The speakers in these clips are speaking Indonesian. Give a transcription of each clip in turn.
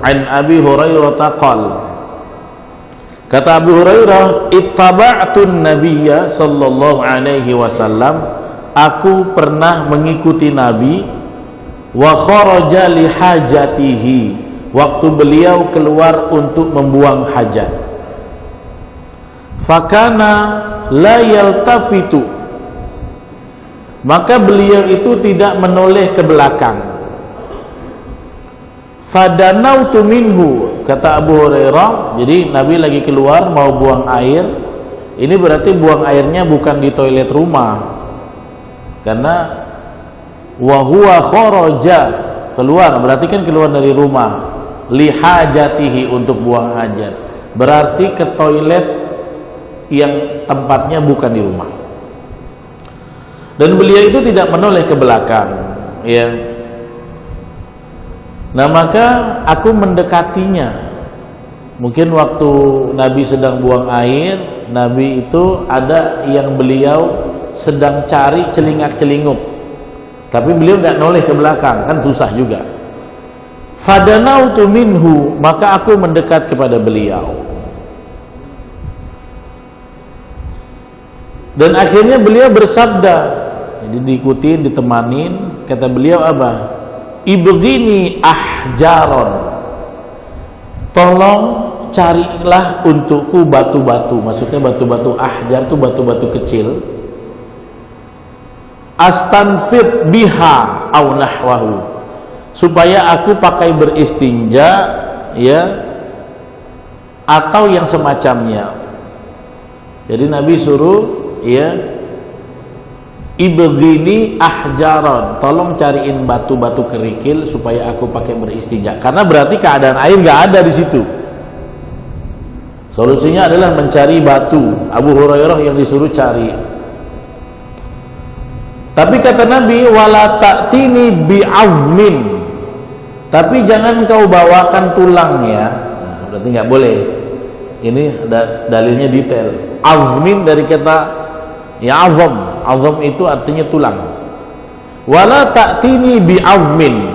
an Abi Hurairah qala, kata Abu Hurairah, ittaba'tun nabiyya sallallahu alaihi wasallam, aku pernah mengikuti Nabi, wa kharaja li hajatihi, waktu beliau keluar untuk membuang hajat. Fakana la yaltafitu, maka beliau itu tidak menoleh ke belakang. Fadanautu minhu, kata Abu Hurairah, jadi Nabi lagi keluar mau buang air. Ini berarti buang airnya bukan di toilet rumah, karena wa huwa kharaja, keluar berarti kan keluar dari rumah, li hajatihi, untuk buang hajat, berarti ke toilet yang tempatnya bukan di rumah. Dan beliau itu tidak menoleh ke belakang, ya. Nah, maka aku mendekatinya. Mungkin waktu Nabi sedang buang air, Nabi itu ada yang beliau sedang cari celingak-celinguk, tapi beliau nggak noleh ke belakang, kan susah juga. Fadanautu minhu, maka aku mendekat kepada beliau. Dan akhirnya beliau bersabda, jadi diikutin, ditemanin, kata beliau apa? Ibghini ahjaron, tolong carilah untukku batu-batu. Maksudnya batu-batu ahjar itu batu-batu kecil. Astanfid biha au nahwahu, supaya aku pakai beristinja, ya, atau yang semacamnya. Jadi Nabi suruh, ya, ibghini ahjaron, tolong cariin batu-batu kerikil supaya aku pakai beristinja. Karena berarti keadaan air nggak ada di situ. Solusinya adalah mencari batu. Abu Hurairah yang disuruh cari. Tapi kata Nabi, wala ta'tini bi'azmin, tapi jangan kau bawakan tulangnya. Nah, berarti nggak boleh. Ini dalilnya detail. Azmin dari kata ya azam. Azam itu artinya tulang. Wala ta'tini bi'azmin,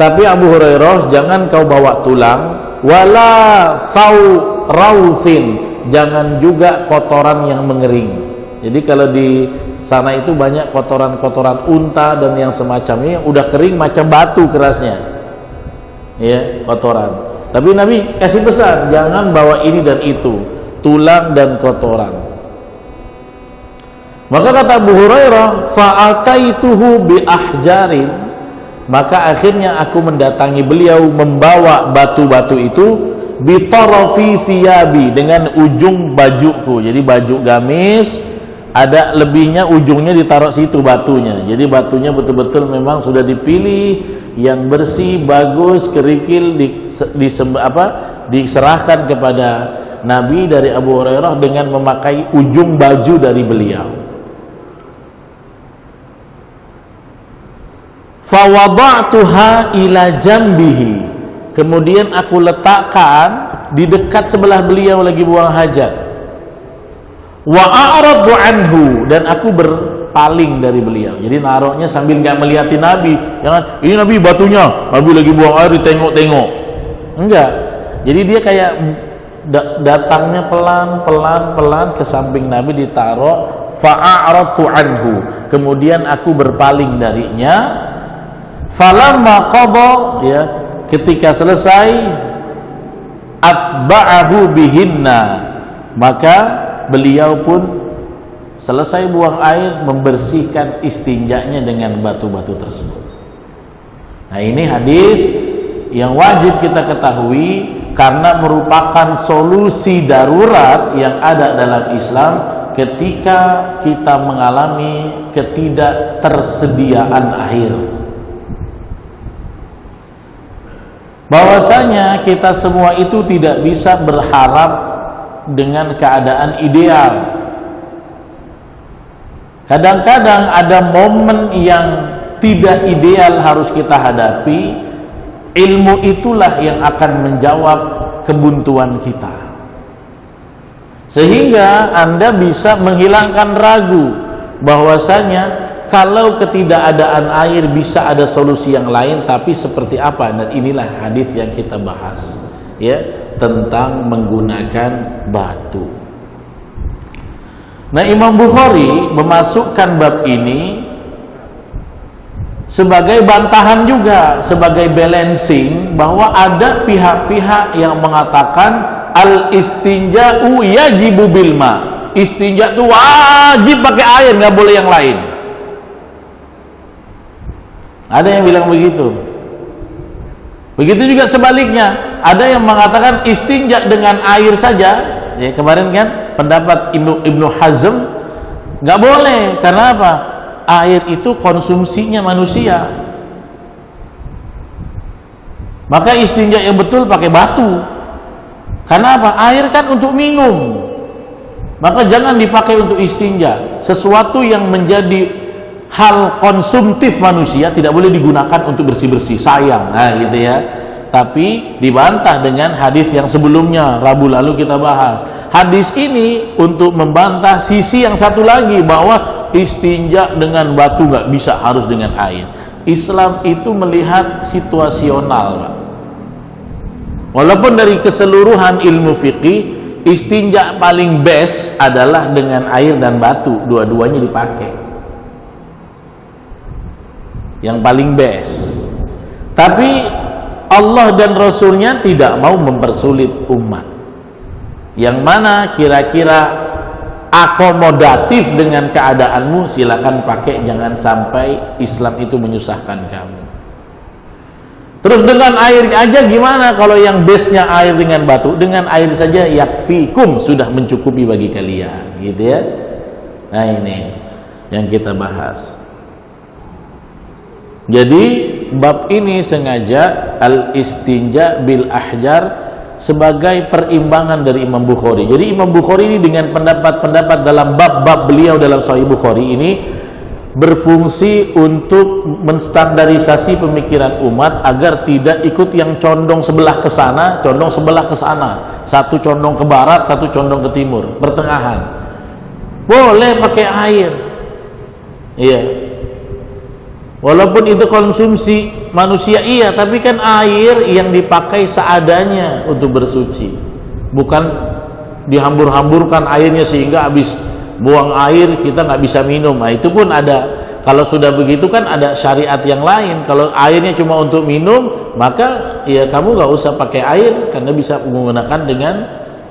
tapi Abu Hurairah, jangan kau bawa tulang. Wala rausin, jangan juga kotoran yang mengering. Jadi kalau di sana itu banyak kotoran-kotoran unta dan yang semacamnya yang udah kering macam batu kerasnya, ya, kotoran. Tapi Nabi kasih pesan, jangan bawa ini dan itu, tulang dan kotoran. Maka kata Abu Hurairah, fa'ataituhu bi ahjarin, maka akhirnya aku mendatangi beliau membawa batu-batu itu, bi tarafi thiyabi, dengan ujung bajuku. Jadi baju gamis ada lebihnya, ujungnya ditaruh situ batunya. Jadi batunya betul-betul memang sudah dipilih yang bersih, bagus, kerikil, diserahkan kepada Nabi dari Abu Hurairah dengan memakai ujung baju dari beliau. Fawada'tuha ila jambihi, kemudian aku letakkan di dekat sebelah beliau lagi buang hajat. Wa a'radu anhu, dan aku berpaling dari beliau. Jadi naruhnya sambil nggak melihatin Nabi. Jangan, ini Nabi batunya, Nabi lagi buang air ditengok-tengok. Enggak. Jadi dia kayak datangnya pelan-pelan ke samping Nabi, ditaruh. Fa'aratu anhu, kemudian aku berpaling darinya. Falamma qada, ya, ketika selesai, atba'ahu bihinna, maka beliau pun selesai buang air, membersihkan istinjanya dengan batu-batu tersebut. Nah, ini hadis yang wajib kita ketahui karena merupakan solusi darurat yang ada dalam Islam ketika kita mengalami ketidaktersediaan air. Bahwasanya kita semua itu tidak bisa berharap dengan keadaan ideal. Kadang-kadang ada momen yang tidak ideal harus kita hadapi. Ilmu itulah yang akan menjawab kebuntuan kita, sehingga Anda bisa menghilangkan ragu bahwasanya kalau ketidakadaan air bisa ada solusi yang lain, tapi seperti apa? Dan inilah hadis yang kita bahas, ya, tentang menggunakan batu. Nah, Imam Bukhari memasukkan bab ini sebagai bantahan juga, sebagai balancing, bahwa ada pihak-pihak yang mengatakan al-istinja'u yajibu bil ma. Istinja itu wajib pakai air, nggak boleh yang lain. Ada yang bilang begitu. Begitu juga sebaliknya, ada yang mengatakan istinja dengan air saja. Ya, kemarin kan pendapat Ibnu Hazm nggak boleh. Karena apa? Air itu konsumsinya manusia. Maka istinja yang betul pakai batu. Karena apa? Air kan untuk minum. Maka jangan dipakai untuk istinja. Sesuatu yang menjadi hal konsumtif manusia tidak boleh digunakan untuk bersih-bersih, sayang. Nah, gitu ya. Tapi dibantah dengan hadis yang sebelumnya, Rabu lalu kita bahas. Hadis ini untuk membantah sisi yang satu lagi, bahwa istinja dengan batu nggak bisa, harus dengan air. Islam itu melihat situasional, Pak. Walaupun dari keseluruhan ilmu fikih, istinja paling best adalah dengan air dan batu, dua-duanya dipakai. Yang paling best. Tapi Allah dan Rasulnya tidak mau mempersulit umat. Yang mana kira-kira akomodatif dengan keadaanmu, silakan pakai, jangan sampai Islam itu menyusahkan kamu. Terus dengan air aja gimana? Kalau yang bestnya air dengan batu, dengan air saja yakfikum, sudah mencukupi bagi kalian, gitu ya. Nah, ini yang kita bahas. Jadi bab ini sengaja al-istinja bil ahjar sebagai perimbangan dari Imam Bukhari. Jadi Imam Bukhari ini dengan pendapat-pendapat dalam bab-bab beliau dalam Sahih Bukhari ini berfungsi untuk menstandarisasi pemikiran umat agar tidak ikut yang condong sebelah ke sana, condong sebelah ke sana. Satu condong ke barat, satu condong ke timur, pertengahan. Boleh pakai air. Iya. Walaupun itu konsumsi manusia, iya, tapi kan air yang dipakai seadanya untuk bersuci, bukan dihambur-hamburkan airnya sehingga habis buang air kita nggak bisa minum. Nah, itu pun ada. Kalau sudah begitu kan ada syariat yang lain. Kalau airnya cuma untuk minum, maka ya kamu nggak usah pakai air, karena bisa menggunakan dengan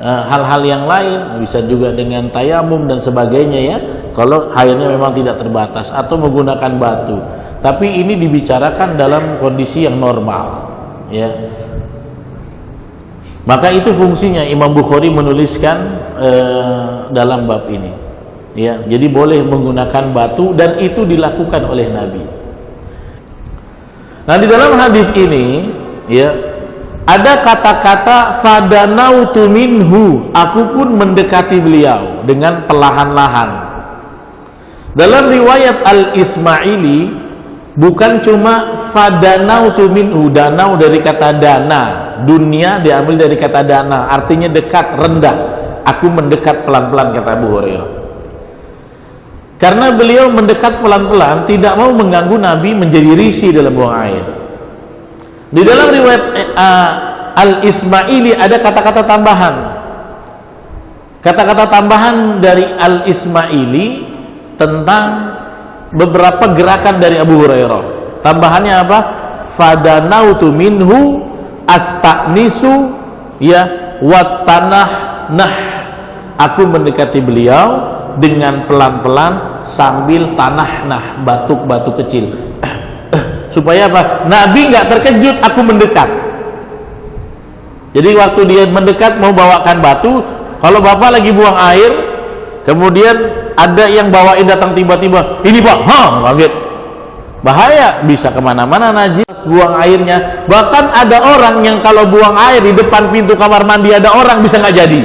hal-hal yang lain, bisa juga dengan tayamum dan sebagainya, ya, kalau airnya memang tidak terbatas, atau menggunakan batu. Tapi ini dibicarakan dalam kondisi yang normal, ya. Maka itu fungsinya Imam Bukhari menuliskan dalam bab ini, ya. Jadi boleh menggunakan batu, dan itu dilakukan oleh Nabi. Nah, di dalam hadis ini, ya, ada kata-kata fadanautu minhu, aku pun mendekati beliau dengan perlahan-lahan. Dalam riwayat Al-Ismaili bukan cuma fadanautu minhu, danau dari kata dana, dunia diambil dari kata dana, artinya dekat, rendah. Aku mendekat pelan-pelan, kata Abu Hurairah. Karena beliau mendekat pelan-pelan, tidak mau mengganggu Nabi menjadi risih dalam buang air. Di dalam riwayat Al-Ismaili ada kata-kata tambahan. Kata-kata tambahan dari Al-Ismaili tentang beberapa gerakan dari Abu Hurairah. Tambahannya apa? Fadanautu minhu astanisu, ya, watanah nah. Aku mendekati beliau dengan pelan-pelan sambil tanah nah, batuk-batuk kecil. Supaya apa? Nabi nggak terkejut aku mendekat. Jadi waktu dia mendekat mau bawakan batu, kalau bapak lagi buang air, kemudian ada yang bawain datang tiba-tiba, ini pak, kaget, bahaya, bisa kemana-mana najis buang airnya. Bahkan ada orang yang kalau buang air di depan pintu kamar mandi ada orang, bisa nggak jadi.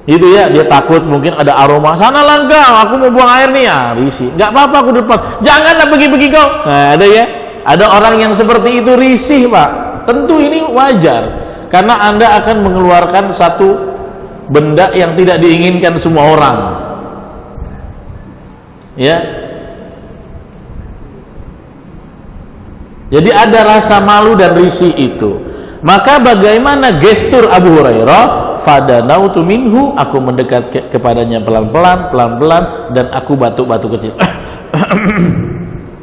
Itu ya, dia takut mungkin ada aroma, sana langkah, aku mau buang air nih, ya risih, nggak apa-apa aku depan, janganlah pergi-pergi kau. Nah, ada ya, ada orang yang seperti itu risih, pak. Tentu ini wajar, karena Anda akan mengeluarkan satu benda yang tidak diinginkan semua orang. Ya. Jadi ada rasa malu dan risih itu. Maka bagaimana gestur Abu Hurairah? Fadanautu minhu, aku mendekat kepadanya pelan-pelan dan aku batuk-batuk kecil.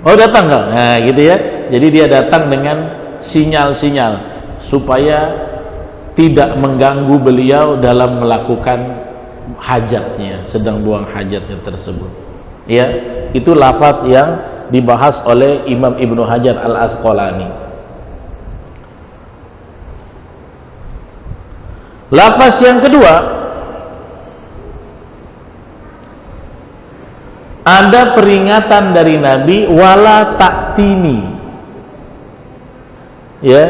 Oh, datang enggak? Nah, gitu ya. Jadi dia datang dengan sinyal-sinyal supaya tidak mengganggu beliau dalam melakukan hajatnya, sedang buang hajatnya tersebut. Ya, itu lafaz yang dibahas oleh Imam Ibnu Hajar Al-Asqalani. Lafaz yang kedua, ada peringatan dari Nabi, wala ta'tini. Ya,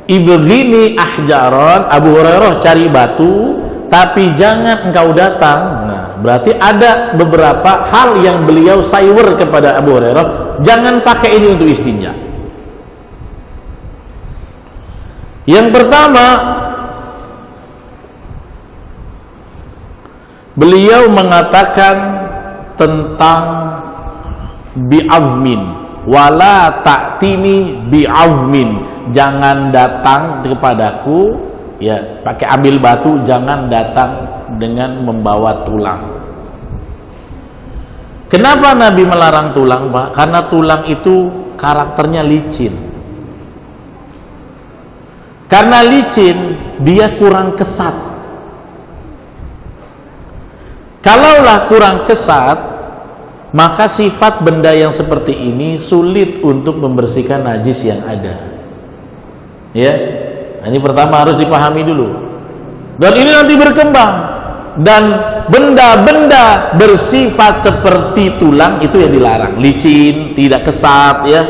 ibghini ahjaron, Abu Hurairah cari batu, tapi jangan engkau datang. Nah, berarti ada beberapa hal yang beliau sayur kepada Abu Hurairah, jangan pakai ini untuk istinja. Yang pertama, beliau mengatakan tentang bi'azmin, wala ta'tini bi'azmin, jangan datang kepadaku, ya, pakai ambil batu, jangan datang dengan membawa tulang. Kenapa Nabi melarang tulang, Pak? Karena tulang itu karakternya licin. Karena licin, dia kurang kesat. Kalaulah kurang kesat, maka sifat benda yang seperti ini sulit untuk membersihkan najis yang ada. Ya, ini pertama harus dipahami dulu. Dan ini nanti berkembang, dan benda-benda bersifat seperti tulang itu yang dilarang, licin, tidak kesat, ya.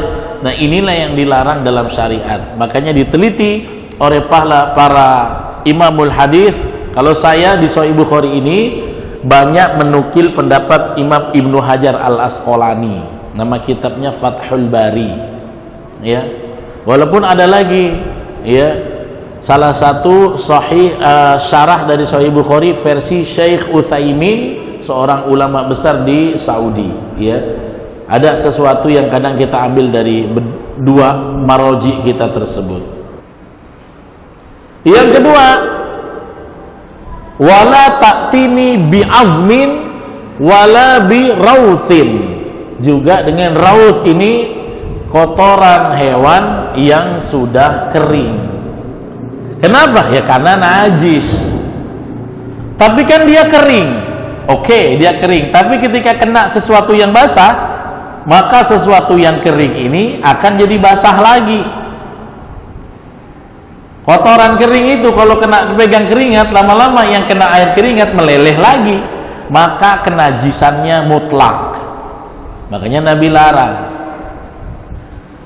Nah, inilah yang dilarang dalam syariat. Makanya diteliti oleh para imamul hadis. Kalau saya di Sahih Bukhari ini banyak menukil pendapat Imam Ibnu Hajar Al-Asqalani, nama kitabnya Fathul Bari, ya. Walaupun ada lagi, ya, salah satu sahih syarah dari Sahih Bukhari versi Syekh Utsaimin, seorang ulama besar di Saudi, ya. Ada sesuatu yang kadang kita ambil dari dua maroji kita tersebut. Yang kedua, wala ta'tini bi'azmin wala bi'rauthin, juga dengan rauth ini kotoran hewan yang sudah kering. Kenapa? Ya karena najis. Tapi kan dia kering. Oke, dia kering. Tapi ketika kena sesuatu yang basah, maka sesuatu yang kering ini akan jadi basah lagi. Kotoran kering itu kalau kena pegang keringat, lama-lama yang kena air keringat meleleh lagi, maka kenajisannya mutlak. Makanya Nabi larang.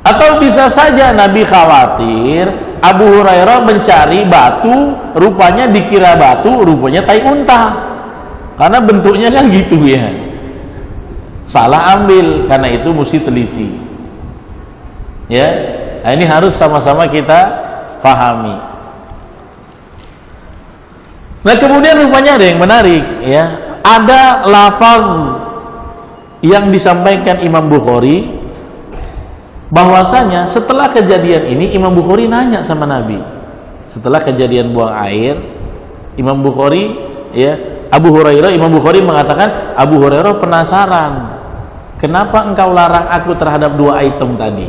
Atau bisa saja Nabi khawatir Abu Hurairah mencari batu, rupanya dikira batu, rupanya tai unta. Karena bentuknya kan gitu, ya. Salah ambil, karena itu mesti teliti. Ya. Nah, ini harus sama-sama kita pahami. Nah, kemudian rupanya ada yang menarik, ya. Ada lafaz yang disampaikan Imam Bukhari bahwasanya setelah kejadian ini Imam Bukhari nanya sama Nabi. Setelah kejadian buang air, Imam Bukhari, ya, Abu Hurairah, Imam Bukhari mengatakan, Abu Hurairah penasaran, kenapa engkau larang aku terhadap dua item tadi?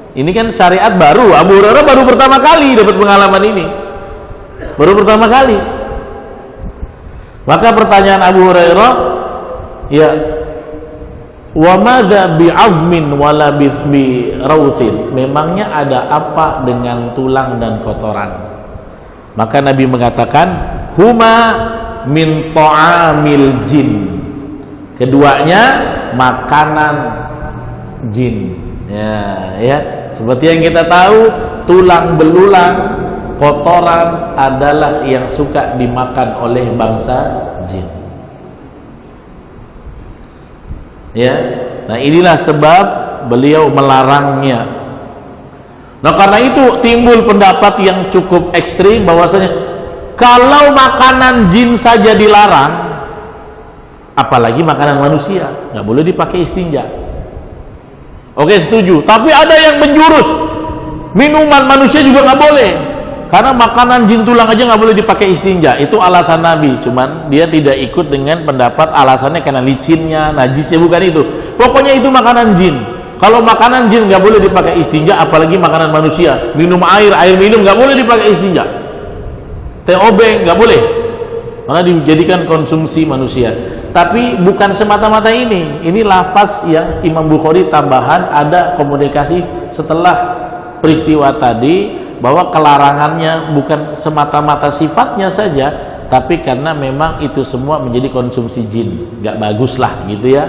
Ini kan syariat baru. Abu Hurairah baru pertama kali dapat pengalaman ini, baru pertama kali. Maka pertanyaan Abu Hurairah, ya, wa madza bi'azmin wala bi rauthin, memangnya ada apa dengan tulang dan kotoran? Maka Nabi mengatakan, huma min ta'amil jin, keduanya makanan jin. Ya, seperti yang kita tahu, tulang belulang, kotoran adalah yang suka dimakan oleh bangsa jin. Ya, nah inilah sebab beliau melarangnya. Nah, karena itu timbul pendapat yang cukup ekstrim bahwasanya kalau makanan jin saja dilarang, apalagi makanan manusia, nggak boleh dipakai istinja. Oke, setuju. Tapi ada yang menjurus, minuman manusia juga nggak boleh, karena makanan jin tulang aja nggak boleh dipakai istinja. Itu alasan Nabi, cuman dia tidak ikut dengan pendapat alasannya karena licinnya, najisnya, bukan itu. Pokoknya itu makanan jin. Kalau makanan jin nggak boleh dipakai istinja, apalagi makanan manusia. Minum air minum nggak boleh dipakai istinja. Teh obeng nggak boleh, karena dijadikan konsumsi manusia. Tapi bukan semata-mata ini lafaz yang Imam Bukhari tambahan, ada komunikasi setelah peristiwa tadi, bahwa kelarangannya bukan semata-mata sifatnya saja, tapi karena memang itu semua menjadi konsumsi jin, nggak bagus lah gitu ya.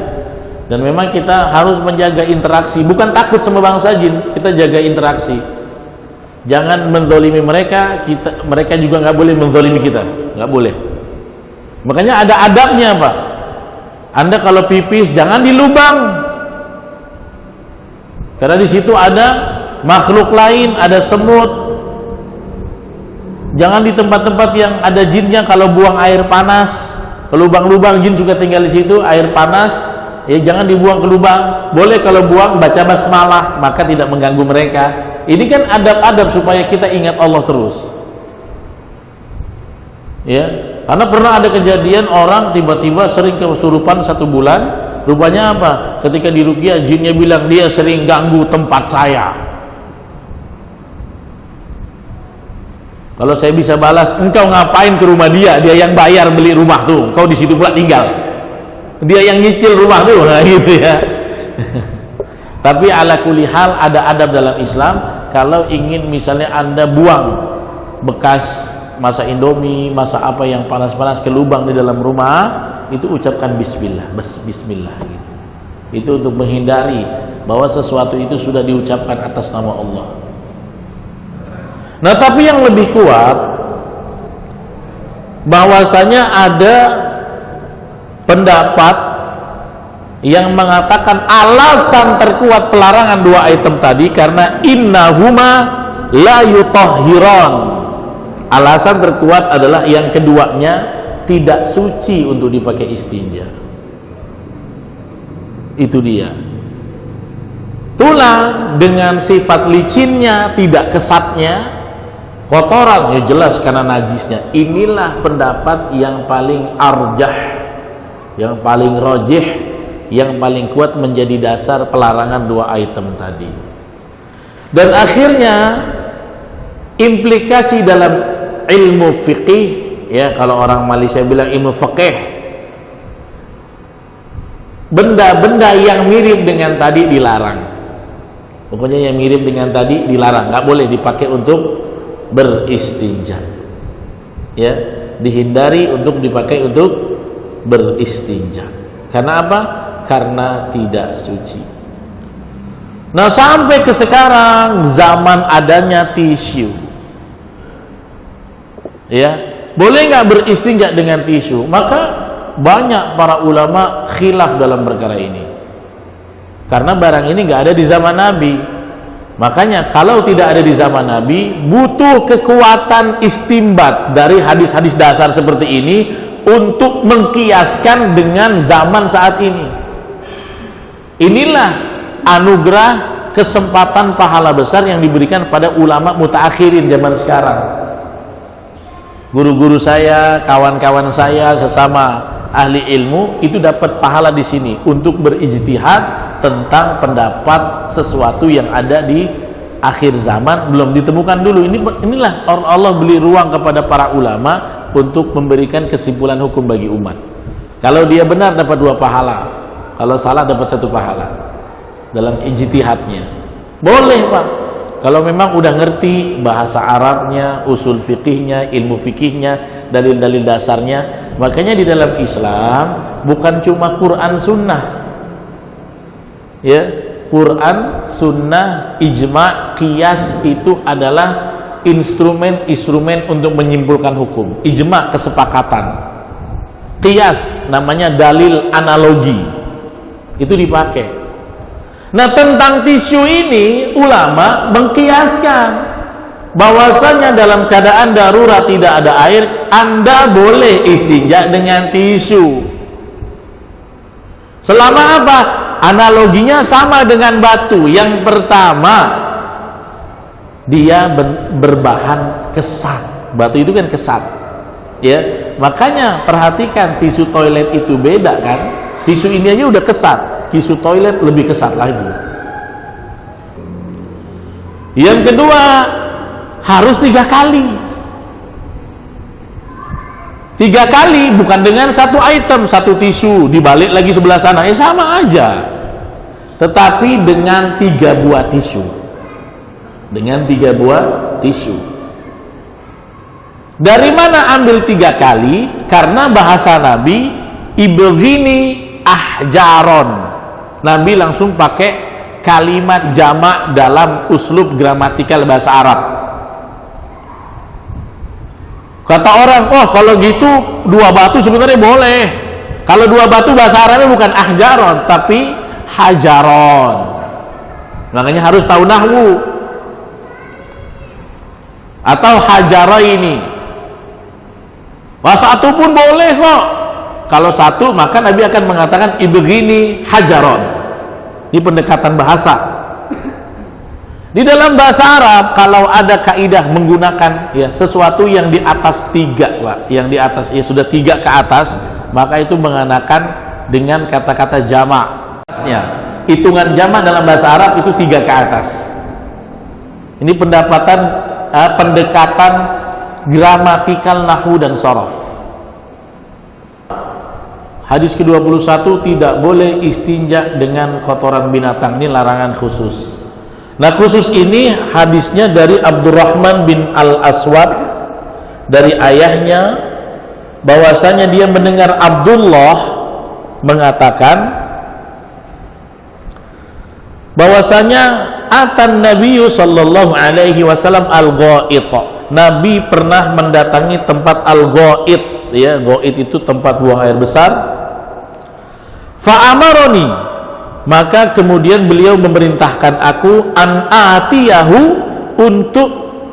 Dan memang kita harus menjaga interaksi, bukan takut sama bangsa jin, kita jaga interaksi. Jangan menzalimi mereka, mereka juga nggak boleh menzalimi kita, nggak boleh. Makanya ada adabnya, Pak. Anda kalau pipis jangan di lubang, karena di situ ada makhluk lain, ada semut. Jangan di tempat-tempat yang ada jinnya. Kalau buang air panas ke lubang-lubang, jin juga tinggal di situ, air panas, ya jangan dibuang ke lubang. Boleh kalau buang baca basmalah, maka tidak mengganggu mereka. Ini kan adab-adab supaya kita ingat Allah terus. Ya, karena pernah ada kejadian orang tiba-tiba sering kesurupan 1 bulan. Rupanya apa? Ketika diruqyah, jinnya bilang dia sering ganggu tempat saya. Kalau saya bisa balas, engkau ngapain ke rumah dia? Dia yang bayar beli rumah tuh, engkau di situ pula tinggal. Dia yang nyicil rumah tuh, nah gitu ya. Tapi ala kulli hal ada adab dalam Islam. Kalau ingin misalnya Anda buang bekas masa Indomie, masa apa yang panas-panas ke lubang di dalam rumah, itu ucapkan bismillah, bismillah gitu. Itu untuk menghindari bahwa sesuatu itu sudah diucapkan atas nama Allah. Nah, tapi yang lebih kuat bahwasanya ada pendapat yang mengatakan alasan terkuat pelarangan 2 item tadi karena innahuma la yutahhiran. Alasan terkuat adalah yang keduanya tidak suci untuk dipakai istinja. Itu dia. Tulang dengan sifat licinnya, tidak kesatnya, kotoran, ya jelas karena najisnya. Inilah pendapat yang paling arjah, yang paling rajih, yang paling kuat menjadi dasar pelarangan 2 item tadi. Dan akhirnya implikasi dalam ilmu fikih, ya kalau orang Malaysia bilang ilmu fikih, benda-benda yang mirip dengan tadi dilarang. Pokoknya yang mirip dengan tadi dilarang, nggak boleh dipakai untuk beristinja. Ya, dihindari untuk dipakai untuk beristinja. Karena apa? Karena tidak suci. Nah, sampai ke sekarang zaman adanya tisu. Ya, boleh nggak beristinja dengan tisu? Maka banyak para ulama khilaf dalam perkara ini. Karena barang ini nggak ada di zaman Nabi. Makanya kalau tidak ada di zaman Nabi, butuh kekuatan istimbat dari hadis-hadis dasar seperti ini untuk mengkiaskan dengan zaman saat ini. Inilah anugerah kesempatan pahala besar yang diberikan pada ulama mutaakhirin zaman sekarang. Guru-guru saya, kawan-kawan saya, sesama ahli ilmu itu dapat pahala di sini untuk berijtihad tentang pendapat sesuatu yang ada di akhir zaman belum ditemukan dulu. Inilah Allah beri ruang kepada para ulama untuk memberikan kesimpulan hukum bagi umat. Kalau dia benar dapat 2 pahala, kalau salah dapat 1 pahala dalam ijtihadnya. Boleh, Pak. Kalau memang udah ngerti bahasa Arabnya, usul fikihnya, ilmu fikihnya, dalil-dalil dasarnya. Makanya di dalam Islam bukan cuma Quran Sunnah, ya, Quran, Sunnah, Ijma', Qiyas itu adalah instrumen-instrumen untuk menyimpulkan hukum. Ijma' kesepakatan, Qiyas namanya dalil analogi, itu dipakai. Nah, tentang tisu ini ulama mengkiaskan bahwasanya dalam keadaan darurat tidak ada air, Anda boleh istinja dengan tisu. Selama apa? Analoginya sama dengan batu. Yang pertama, dia berbahan kesat. Batu itu kan kesat, ya. Makanya perhatikan, tisu toilet itu beda kan? Tisu ini aja udah kesat, tisu toilet lebih kesat lagi. Yang kedua, harus 3 kali. 3 kali, bukan dengan satu item, satu tisu dibalik lagi sebelah sana, sama aja. Tetapi dengan 3 buah tisu. Dengan 3 buah tisu. Dari mana ambil 3 kali? Karena bahasa Nabi, ibghini ahjaron. Nabi langsung pakai kalimat jamak dalam uslub gramatikal bahasa Arab. Kata orang, oh kalau gitu 2 batu sebenarnya boleh. Kalau 2 batu bahasa Arabnya bukan ahjaron, tapi hajaron. Makanya harus tahu nahwu. Atau hajaraini. Wah, 1 pun boleh kok. Kalau 1, maka Nabi akan mengatakan ibghini hajaron. Ini pendekatan bahasa. Di dalam bahasa Arab, kalau ada kaidah menggunakan ya sesuatu yang di atas 3, Pak, yang di atas ya sudah 3 ke atas, maka itu mengenakan dengan kata-kata jamak. Hitungan jamak dalam bahasa Arab itu 3 ke atas. Ini pendekatan gramatikal nahwu dan shorof. Hadis ke-21, tidak boleh istinja dengan kotoran binatang. Ini larangan khusus. Nah, khusus ini hadisnya dari Abdurrahman bin Al-Aswad, dari ayahnya, bahwasanya dia mendengar Abdullah mengatakan bahwasanya atan Nabiyyu sallallahu alaihi wasallam al-ghaita. Nabi pernah mendatangi tempat al-ghait, ya, ghait itu tempat buang air besar. Fa'amaroni, maka kemudian beliau memerintahkan aku an atiyahu, untuk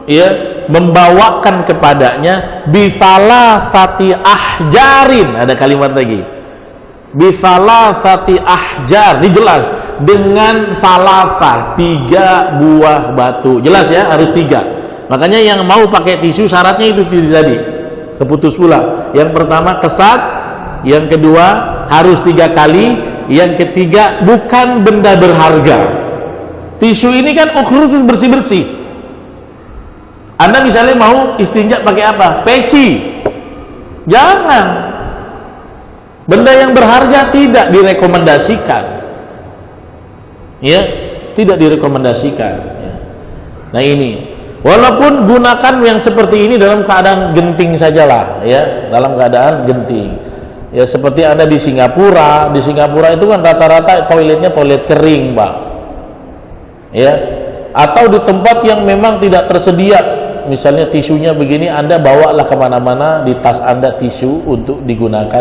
ya membawakan kepadanya bifalasati ahjarin. Ada kalimat lagi, bifalasati ahjar. Ini jelas dengan falasa, 3 buah batu. Jelas ya, harus 3. Makanya yang mau pakai tisu syaratnya itu tadi keputus pula. Yang pertama kesat, yang kedua harus 3 kali, yang ketiga bukan benda berharga. Tisu ini kan khusus bersih-bersih. Anda misalnya mau istinja pakai apa? Peci. Jangan. Benda yang berharga tidak direkomendasikan. Ya, tidak direkomendasikan. Ya. Nah ini, walaupun gunakan yang seperti ini dalam keadaan genting sajalah, ya, dalam keadaan genting. Ya seperti Anda di Singapura. Di Singapura itu kan rata-rata toiletnya toilet kering, Pak. Ya. Atau di tempat yang memang tidak tersedia, misalnya tisunya begini, Anda bawalah kemana-mana di tas Anda tisu untuk digunakan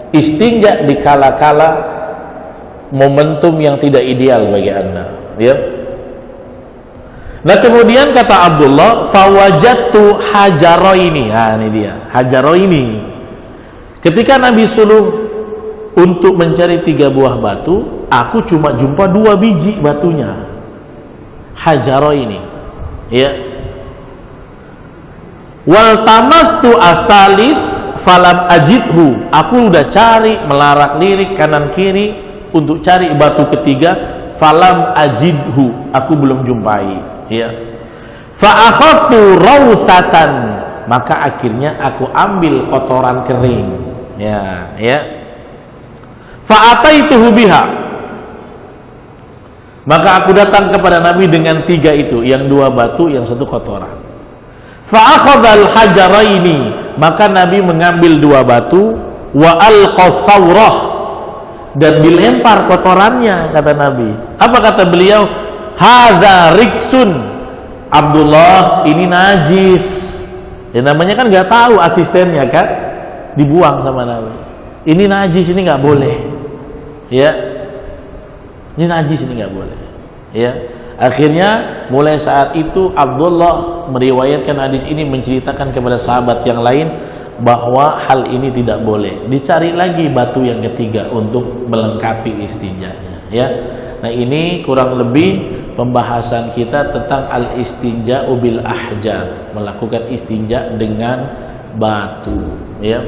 istinja di kala-kala momentum yang tidak ideal bagi Anda. Ya. Nah kemudian kata Abdullah, fawajatu hajaroini. Nah ini dia, hajaroini. Ketika Nabi suruh untuk mencari 3 buah batu, aku cuma jumpa 2 biji batunya. Hajaro ini, ya. Wal tamastu atsalits falam ajidhu. Aku udah cari, melarak-lirik kanan kiri untuk cari batu ketiga, falam ajidhu. Aku belum jumpai, ya. Fa akhadtu rawsatan, maka akhirnya aku ambil kotoran kering. Ya, ya. Fa'ataituhu biha, maka aku datang kepada Nabi dengan 3 itu, yang 2 batu, yang 1 kotoran. Fa'akhadhal hajaraini, maka Nabi mengambil 2 batu, wa alqasawrah, dan dilempar kotorannya, kata Nabi. Apa kata beliau? Hadza riksun. Abdullah, ini najis. Ya namanya kan nggak tahu asistennya kan, dibuang sama Nabi. Ini najis, ini nggak boleh. Ya, ini najis, ini nggak boleh. Ya, akhirnya mulai saat itu Abdullah meriwayatkan hadis ini, menceritakan kepada sahabat yang lain bahwa hal ini tidak boleh. Dicari lagi batu yang ketiga untuk melengkapi istinjanya, ya. Nah, ini kurang lebih pembahasan kita tentang al-istinja'u bil ahjar, melakukan istinja dengan batu, ya.